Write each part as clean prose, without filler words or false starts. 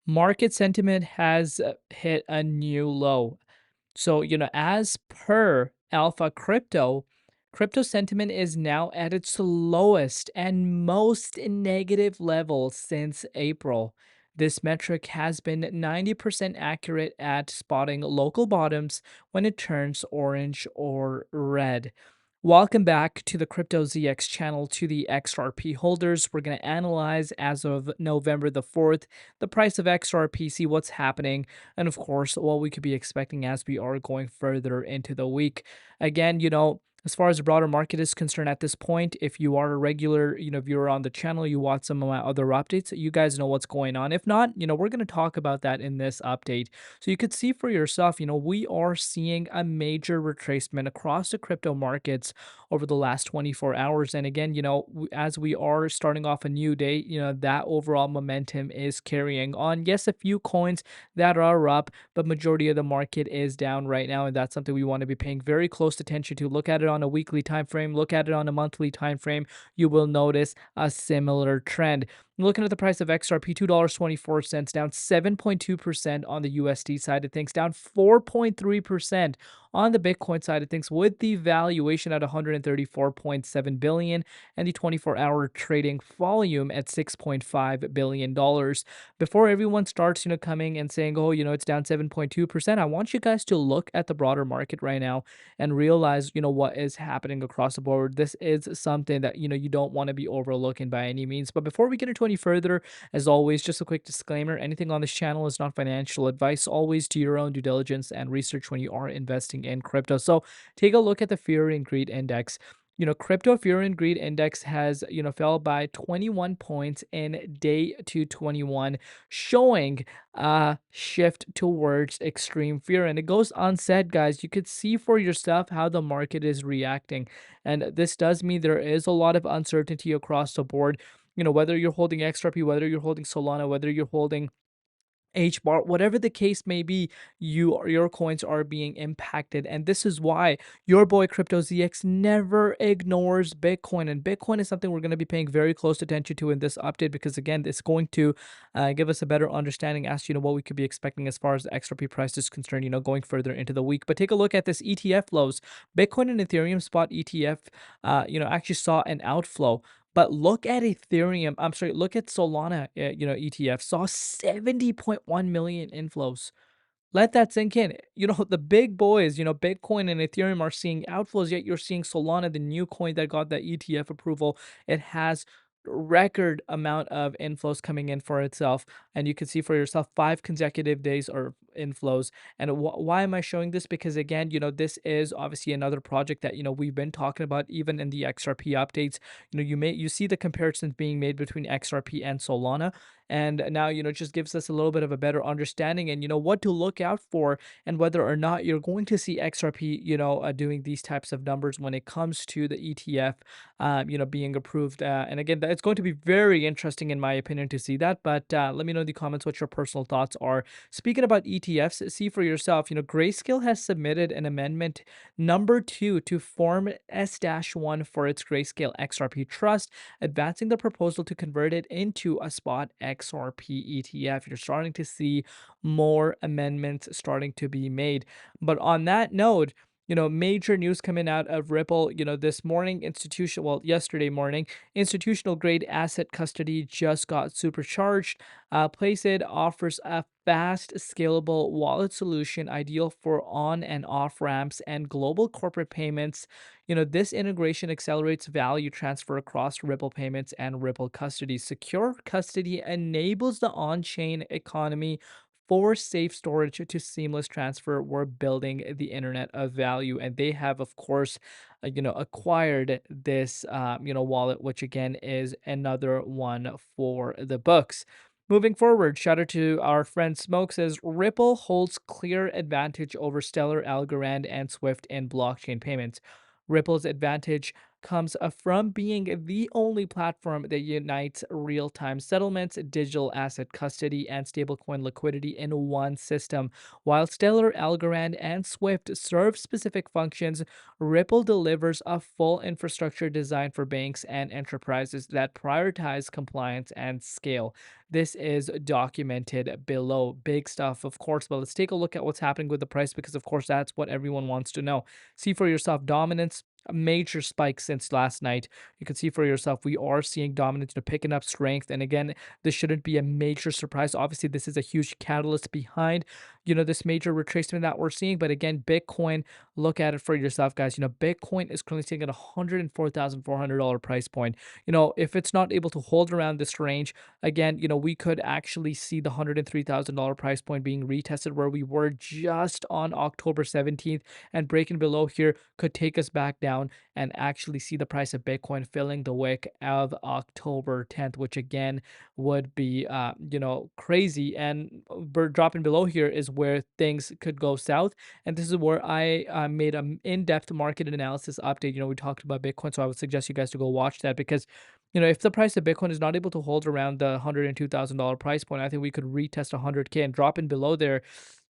Market sentiment has hit a new low. So, as per Alpha Crypto, crypto sentiment is now at its lowest and most negative level since April. This metric has been 90% accurate at spotting local bottoms when it turns orange or red. Welcome back to the Crypto ZX channel. To the XRP holders, we're going to analyze as of November the 4th the price of XRP, see what's happening, and of course, what we could be expecting as we are going further into the week. Again, as far as the broader market is concerned at this point, if you are a regular, viewer on the channel, you watch some of my other updates, you guys know what's going on. If not, we're going to talk about that in this update. So you could see for yourself, we are seeing a major retracement across the crypto markets over the last 24 hours. And again, as we are starting off a new day, that overall momentum is carrying on. Yes, a few coins that are up, but majority of the market is down right now, and that's something we want to be paying very close attention to. Look at it on a weekly time frame, look at it on a monthly time frame. You will notice a similar trend. Looking at the price of XRP, $2.24, down 7.2% on the USD side of things, down 4.3% on the Bitcoin side of things, with the valuation at 134.7 billion and the 24-hour trading volume at $6.5 billion. Before everyone starts, coming and saying, oh, it's down 7.2%, I want you guys to look at the broader market right now and realize, what is happening across the board. This is something that, you don't want to be overlooking by any means. But before we get into any further, as always, just a quick disclaimer, anything on this channel is not financial advice. Always do your own due diligence and research when you are investing in crypto. So take a look at the fear and greed index. Crypto fear and greed index has, fell by 21 points in day 221, showing a shift towards extreme fear. And it goes unsaid, guys. You could see for yourself how the market is reacting. And this does mean there is a lot of uncertainty across the board. Whether you're holding XRP, whether you're holding Solana, whether you're holding H bar, whatever the case may be, your coins are being impacted. And this is why your boy Crypto ZX never ignores Bitcoin. And Bitcoin is something we're going to be paying very close attention to in this update, because again, it's going to give us a better understanding as to what we could be expecting as far as the XRP price is concerned, going further into the week. But take a look at this ETF flows. Bitcoin and Ethereum spot ETF actually saw an outflow. But look at Ethereum, I'm sorry, look at Solana, ETF saw 70.1 million inflows. Let that sink in. The big boys, Bitcoin and Ethereum are seeing outflows, yet you're seeing Solana, the new coin that got that ETF approval. It has record amount of inflows coming in for itself, and you can see for yourself 5 consecutive days or inflows. And why am I showing this? Because again, this is obviously another project that we've been talking about even in the XRP updates. You see the comparisons being made between XRP and Solana, and now it just gives us a little bit of a better understanding, and what to look out for, and whether or not you're going to see XRP doing these types of numbers when it comes to the ETF being approved. And again, it's going to be very interesting in my opinion to see that. But let me know in the comments what your personal thoughts are. Speaking about ETFs, see for yourself. Grayscale has submitted an amendment number 2 to form S-1 for its Grayscale XRP trust, advancing the proposal to convert it into a spot XRP ETF. You're starting to see more amendments starting to be made. But on that note, major news coming out of Ripple, this morning, yesterday morning, institutional grade asset custody just got supercharged. Placeit offers a fast, scalable wallet solution ideal for on and off ramps and global corporate payments. This integration accelerates value transfer across Ripple payments and Ripple custody. Secure custody enables the on-chain economy for safe storage to seamless transfer. We're building the internet of value, and they have, of course, acquired this, wallet, which again is another one for the books. Moving forward, shout out to our friend Smoke, says Ripple holds clear advantage over Stellar, Algorand, and Swift in blockchain payments. Ripple's advantage comes from being the only platform that unites real-time settlements, digital asset custody, and stablecoin liquidity in one system. While Stellar, Algorand, and Swift serve specific functions, Ripple delivers a full infrastructure designed for banks and enterprises that prioritize compliance and scale. This is documented below. Big stuff, of course, but let's take a look at what's happening with the price because, of course, that's what everyone wants to know. See for yourself dominance. A major spike since last night. You can see for yourself, we are seeing dominance, picking up strength. And again, this shouldn't be a major surprise. Obviously, this is a huge catalyst behind, this major retracement that we're seeing. But again, Bitcoin, look at it for yourself, guys. Bitcoin is currently sitting at a $104,400 price point. If it's not able to hold around this range, again, we could actually see the $103,000 price point being retested where we were just on October 17th, and breaking below here could take us back down and actually see the price of Bitcoin filling the wick of October 10th, which again would be, crazy. And dropping below here is where things could go south. And this is where I made an in-depth market analysis update. We talked about Bitcoin, so I would suggest you guys to go watch that because if the price of Bitcoin is not able to hold around the $102,000 price point, I think we could retest 100K and drop in below there.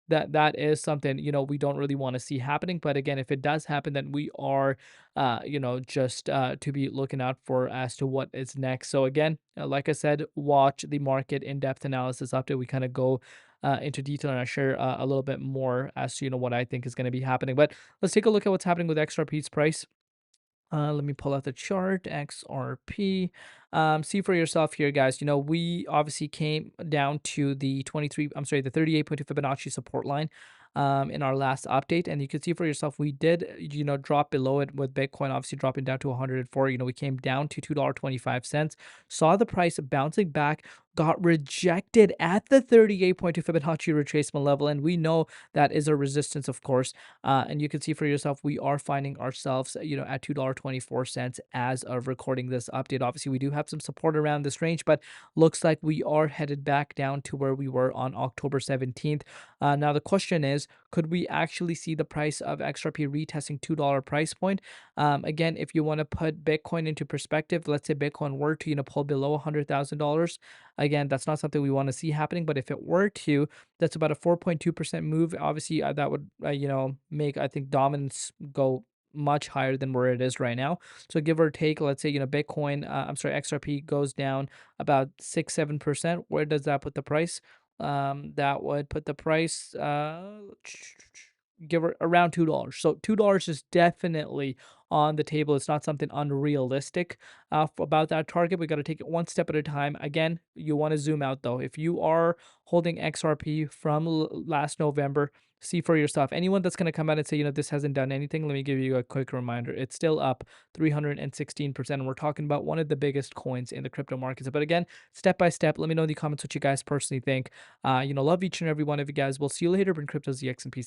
That is something we don't really want to see happening. But again, if it does happen, then we are just to be looking out for as to what is next. So again, like I said, watch the market in-depth analysis update. We kind of go into detail, and I share a little bit more as to what I think is going to be happening. But let's take a look at what's happening with XRP's price. Let me pull out the chart, XRP. See for yourself here, guys. We obviously came down to the 38.2 Fibonacci support line in our last update. And you can see for yourself, we did, drop below it with Bitcoin, obviously dropping down to 104. We came down to $2.25, saw the price bouncing back, got rejected at the 38.2 Fibonacci retracement level. And we know that is a resistance, of course. And you can see for yourself, we are finding ourselves, at $2.24 as of recording this update. Obviously, we do have some support around this range, but looks like we are headed back down to where we were on October 17th. Now, the question is, could we actually see the price of XRP retesting $2 price point? Again, if you want to put Bitcoin into perspective, let's say Bitcoin were to, pull below $100,000. Again, that's not something we want to see happening, but if it were to, that's about a 4.2% move. Obviously, that would, make, I think, dominance go much higher than where it is right now. So give or take, let's say, Bitcoin, XRP goes down about 6-7%. Where does that put the price? That would put the price, give her around $2. So $2 is definitely on the table. It's not something unrealistic about that target. We got to take it one step at a time. Again, you want to zoom out though. If you are holding XRP from last November, see for yourself. Anyone that's going to come out and say, this hasn't done anything, let me give you a quick reminder. It's still up 316%. And we're talking about one of the biggest coins in the crypto markets. But again, step by step, let me know in the comments what you guys personally think. Love each and every one of you guys. We'll see you later in Crypto ZX and peace.